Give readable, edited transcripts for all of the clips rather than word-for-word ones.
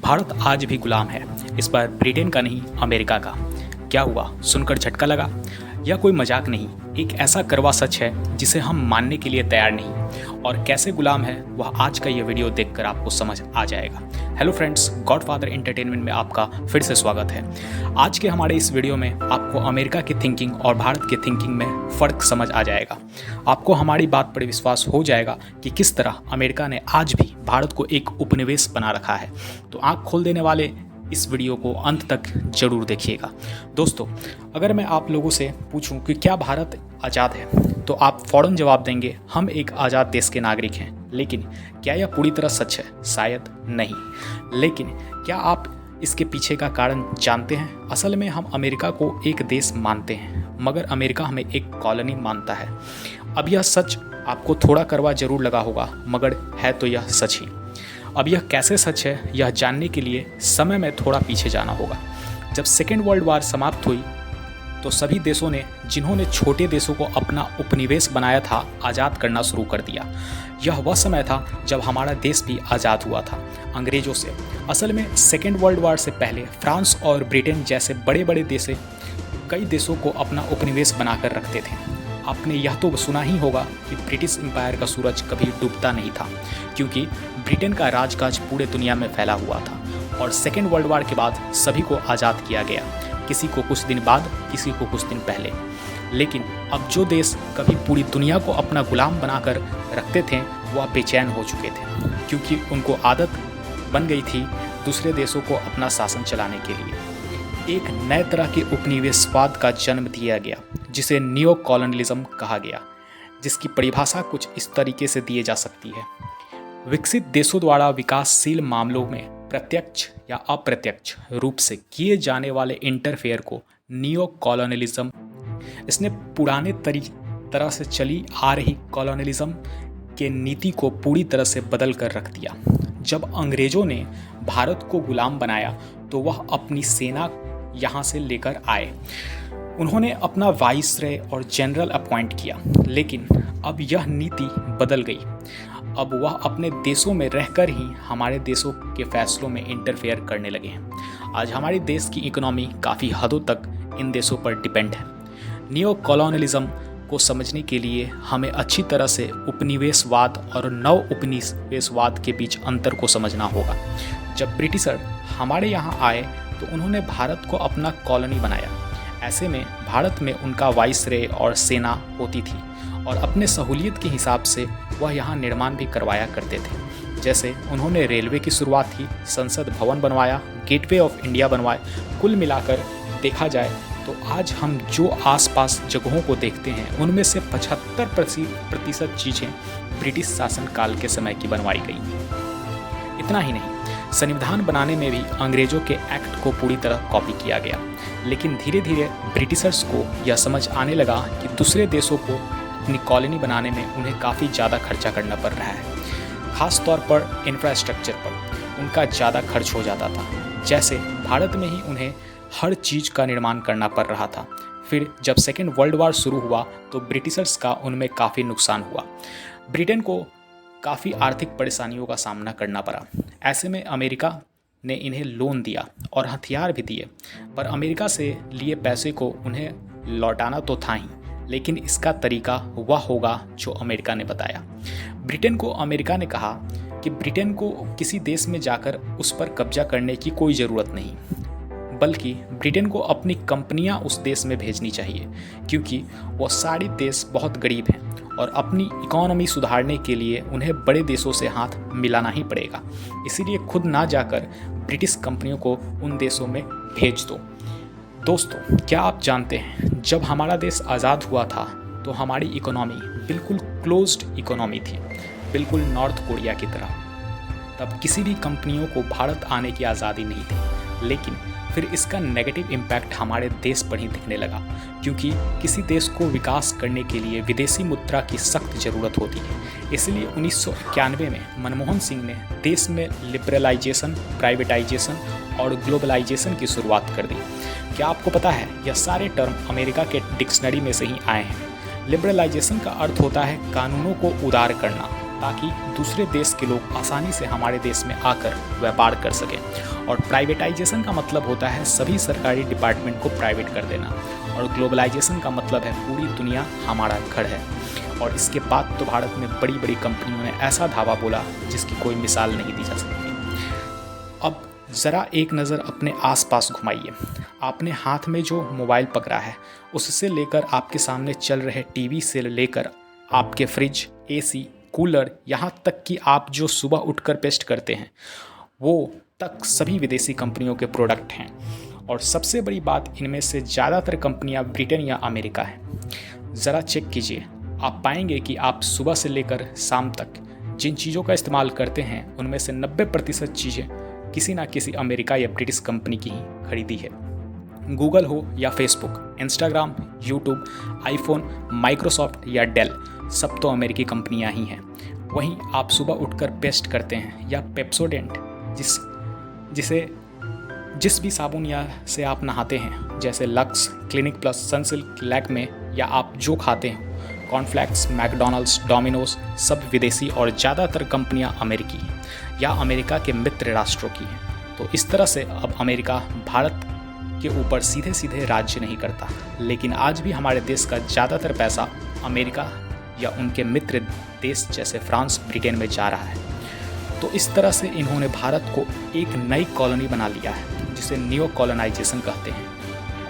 भारत आज भी गुलाम है, इस बार ब्रिटेन का नहीं अमेरिका का। क्या हुआ, सुनकर झटका लगा? यह कोई मजाक नहीं, एक ऐसा कड़वा सच है जिसे हम मानने के लिए तैयार नहीं। और कैसे गुलाम है वह आज का यह वीडियो देखकर आपको समझ आ जाएगा। हेलो फ्रेंड्स, गॉडफादर एंटरटेनमेंट में आपका फिर से स्वागत है। आज के हमारे इस वीडियो में आपको अमेरिका की थिंकिंग और भारत की थिंकिंग में फ़र्क समझ आ जाएगा। आपको हमारी बात पर विश्वास हो जाएगा कि किस तरह अमेरिका ने आज भी भारत को एक उपनिवेश बना रखा है। तो आँख खोल देने वाले इस वीडियो को अंत तक जरूर देखिएगा। दोस्तों, अगर मैं आप लोगों से पूछूं कि क्या भारत आज़ाद है, तो आप फ़ौरन जवाब देंगे हम एक आज़ाद देश के नागरिक हैं। लेकिन क्या यह पूरी तरह सच है? शायद नहीं। लेकिन क्या आप इसके पीछे का कारण जानते हैं? असल में हम अमेरिका को एक देश मानते हैं, मगर अमेरिका हमें एक कॉलोनी मानता है। अब यह सच आपको थोड़ा कड़वा जरूर लगा होगा, मगर है तो यह सच ही। अब यह कैसे सच है, यह जानने के लिए समय में थोड़ा पीछे जाना होगा। जब सेकेंड वर्ल्ड वार समाप्त हुई तो सभी देशों ने, जिन्होंने छोटे देशों को अपना उपनिवेश बनाया था, आज़ाद करना शुरू कर दिया। यह वह समय था जब हमारा देश भी आज़ाद हुआ था अंग्रेज़ों से। असल में सेकेंड वर्ल्ड वार से पहले फ्रांस और ब्रिटेन जैसे बड़े बड़े देश कई देशों को अपना उपनिवेश बनाकर रखते थे। आपने यह तो सुना ही होगा कि ब्रिटिश एम्पायर का सूरज कभी डूबता नहीं था, क्योंकि ब्रिटेन का राजकाज पूरे दुनिया में फैला हुआ था। और सेकेंड वर्ल्ड वार के बाद सभी को आज़ाद किया गया, किसी को कुछ दिन बाद, किसी को कुछ दिन पहले। लेकिन अब जो देश कभी पूरी दुनिया को अपना गुलाम बनाकर रखते थे, वह बेचैन हो चुके थे, क्योंकि उनको आदत बन गई थी दूसरे देशों को अपना शासन चलाने के लिए। एक नए तरह के उपनिवेशवाद का जन्म दिया गया, जिसे नियो कॉलोनियलिज्म कहा गया, जिसकी परिभाषा कुछ इस तरीके से दी जा सकती है: विकसित देशों द्वारा विकासशील मामलों में प्रत्यक्ष या अप्रत्यक्ष रूप से किए जाने वाले इंटरफेयर को नियो कॉलोनियलिज्म। इसने पुराने तरह से चली आ रही कॉलोनियलिज्म के नीति को पूरी तरह से बदल कर रख दिया। जब अंग्रेजों ने भारत को गुलाम बनाया तो वह अपनी सेना यहाँ से लेकर आए। उन्होंने अपना वाइसरॉय और जनरल अपॉइंट किया, लेकिन अब यह नीति बदल गई। अब वह अपने देशों में रहकर ही हमारे देशों के फैसलों में इंटरफेयर करने लगे हैं। आज हमारे देश की इकोनॉमी काफ़ी हदों तक इन देशों पर डिपेंड है। नियो कॉलोनियलिज्म को समझने के लिए हमें अच्छी तरह से उपनिवेशवाद और नव उपनिवेशवाद के बीच अंतर को समझना होगा। जब ब्रिटिशर हमारे यहाँ आए तो उन्होंने भारत को अपना कॉलोनी बनाया। ऐसे में भारत में उनका वाइसरॉय और सेना होती थी, और अपने सहूलियत के हिसाब से वह यहाँ निर्माण भी करवाया करते थे। जैसे उन्होंने रेलवे की शुरुआत की, संसद भवन बनवाया, गेटवे ऑफ इंडिया बनवाए। कुल मिलाकर देखा जाए तो आज हम जो आसपास जगहों को देखते हैं, उनमें से 75% चीज़ें ब्रिटिश शासनकाल के समय की बनवाई गई। इतना ही नहीं, संविधान बनाने में भी अंग्रेजों के एक्ट को पूरी तरह कॉपी किया गया। लेकिन धीरे धीरे ब्रिटिशर्स को यह समझ आने लगा कि दूसरे देशों को अपनी कॉलोनी बनाने में उन्हें काफ़ी ज़्यादा खर्चा करना पड़ रहा है। ख़ास तौर पर इंफ्रास्ट्रक्चर पर उनका ज़्यादा खर्च हो जाता था। जैसे भारत में ही उन्हें हर चीज़ का निर्माण करना पड़ रहा था। फिर जब सेकेंड वर्ल्ड वार शुरू हुआ तो ब्रिटिशर्स का उनमें काफ़ी नुकसान हुआ। ब्रिटेन को काफ़ी आर्थिक परेशानियों का सामना करना पड़ा। ऐसे में अमेरिका ने इन्हें लोन दिया और हथियार भी दिए, पर अमेरिका से लिए पैसे को उन्हें लौटाना तो था ही, लेकिन इसका तरीका वह होगा जो अमेरिका ने बताया। ब्रिटेन को अमेरिका ने कहा कि ब्रिटेन को किसी देश में जाकर उस पर कब्जा करने की कोई ज़रूरत नहीं, बल्कि ब्रिटेन को अपनी कंपनियां उस देश में भेजनी चाहिए, क्योंकि वह सारे देश बहुत गरीब हैं और अपनी इकोनॉमी सुधारने के लिए उन्हें बड़े देशों से हाथ मिलाना ही पड़ेगा। इसीलिए खुद ना जाकर ब्रिटिश कंपनियों को उन देशों में भेज दो। दोस्तों, क्या आप जानते हैं, जब हमारा देश आज़ाद हुआ था तो हमारी इकोनॉमी बिल्कुल क्लोज्ड इकोनॉमी थी, बिल्कुल नॉर्थ कोरिया की तरह। तब किसी भी कंपनियों को भारत आने की आज़ादी नहीं थी। लेकिन फिर इसका नेगेटिव इम्पैक्ट हमारे देश पर ही दिखने लगा, क्योंकि किसी देश को विकास करने के लिए विदेशी मुद्रा की सख्त ज़रूरत होती है। इसलिए 1991 में मनमोहन सिंह ने देश में लिबरलाइजेशन, प्राइवेटाइजेशन और ग्लोबलाइजेशन की शुरुआत कर दी। क्या आपको पता है, यह सारे टर्म अमेरिका के डिक्शनरी में से ही आए हैं। लिबरलाइजेशन का अर्थ होता है कानूनों को उदार करना, ताकि दूसरे देश के लोग आसानी से हमारे देश में आकर व्यापार कर सकें। और प्राइवेटाइजेशन का मतलब होता है सभी सरकारी डिपार्टमेंट को प्राइवेट कर देना, और ग्लोबलाइजेशन का मतलब है पूरी दुनिया हमारा घर है। और इसके बाद तो भारत में बड़ी बड़ी कंपनियों ने ऐसा धावा बोला जिसकी कोई मिसाल नहीं दी जा सकती। अब ज़रा एक नज़र अपने आसपास घुमाइए। आपने हाथ में जो मोबाइल पकड़ा है उससे लेकर आपके सामने चल रहे टीवी से लेकर आपके फ्रिज, एसी, कूलर, यहाँ तक कि आप जो सुबह उठकर पेस्ट करते हैं वो तक सभी विदेशी कंपनियों के प्रोडक्ट हैं। और सबसे बड़ी बात, इनमें से ज़्यादातर कंपनियां ब्रिटेन या अमेरिका हैं। ज़रा चेक कीजिए, आप पाएंगे कि आप सुबह से लेकर शाम तक जिन चीज़ों का इस्तेमाल करते हैं उनमें से 90% चीज़ें किसी ना किसी अमेरिका या ब्रिटिश कंपनी की ही खरीदी है। गूगल हो या Facebook, Instagram, YouTube, iPhone, Microsoft या डेल, सब तो अमेरिकी कंपनियां ही हैं। वहीं आप सुबह उठकर पेस्ट करते हैं या पेप्सोडेंट, जिस भी साबुन या से आप नहाते हैं, जैसे lux, clinic plus, Sunsilk, Lakme, या आप जो खाते हैं कॉर्नफ्लेक्स, मैकडॉनल्ड्स, डोमिनोज, सब विदेशी और ज़्यादातर कंपनियां अमेरिकी हैं या अमेरिका के मित्र राष्ट्रों की हैं। तो इस तरह से अब अमेरिका भारत के ऊपर सीधे सीधे राज्य नहीं करता, लेकिन आज भी हमारे देश का ज़्यादातर पैसा अमेरिका या उनके मित्र देश जैसे फ्रांस, ब्रिटेन में जा रहा है। तो इस तरह से इन्होंने भारत को एक नई कॉलोनी बना लिया है जिसे नियो कॉलोनाइजेशन कहते हैं।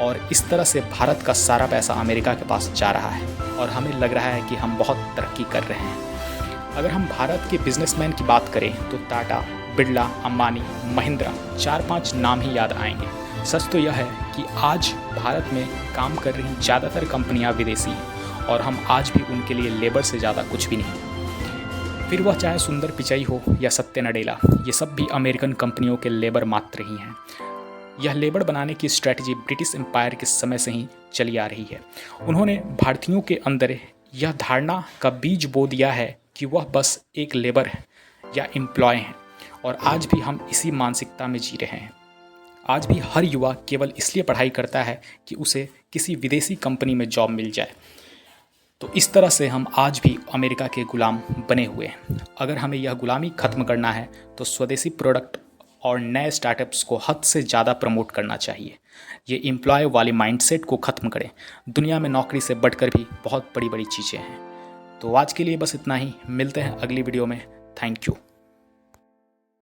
और इस तरह से भारत का सारा पैसा अमेरिका के पास जा रहा है और हमें लग रहा है कि हम बहुत तरक्की कर रहे हैं। अगर हम भारत के बिजनेसमैन की बात करें तो टाटा, बिरला, अंबानी, महिंद्रा, 4-5 नाम ही याद आएंगे। सच तो यह है कि आज भारत में काम कर रही ज़्यादातर कंपनियां विदेशी हैं और हम आज भी उनके लिए लेबर से ज़्यादा कुछ भी नहीं। फिर वह चाहे सुंदर पिचाई हो या सत्य नडेला, ये सब भी अमेरिकन कंपनियों के लेबर मात्र ही हैं। यह लेबर बनाने की स्ट्रैटेजी ब्रिटिश एम्पायर के समय से ही चली आ रही है। उन्होंने भारतीयों के अंदर यह धारणा का बीज बो दिया है कि वह बस एक लेबर है या एम्प्लॉय हैं, और आज भी हम इसी मानसिकता में जी रहे हैं। आज भी हर युवा केवल इसलिए पढ़ाई करता है कि उसे किसी विदेशी कंपनी में जॉब मिल जाए। तो इस तरह से हम आज भी अमेरिका के गुलाम बने हुए हैं। अगर हमें यह गुलामी खत्म करना है तो स्वदेशी प्रोडक्ट और नए स्टार्टअप्स को हद से ज़्यादा प्रमोट करना चाहिए। ये एम्प्लॉय वाले माइंडसेट को ख़त्म करें। दुनिया में नौकरी से बढ़कर भी बहुत बड़ी बड़ी चीज़ें हैं। तो आज के लिए बस इतना ही, मिलते हैं अगली वीडियो में। Thank you.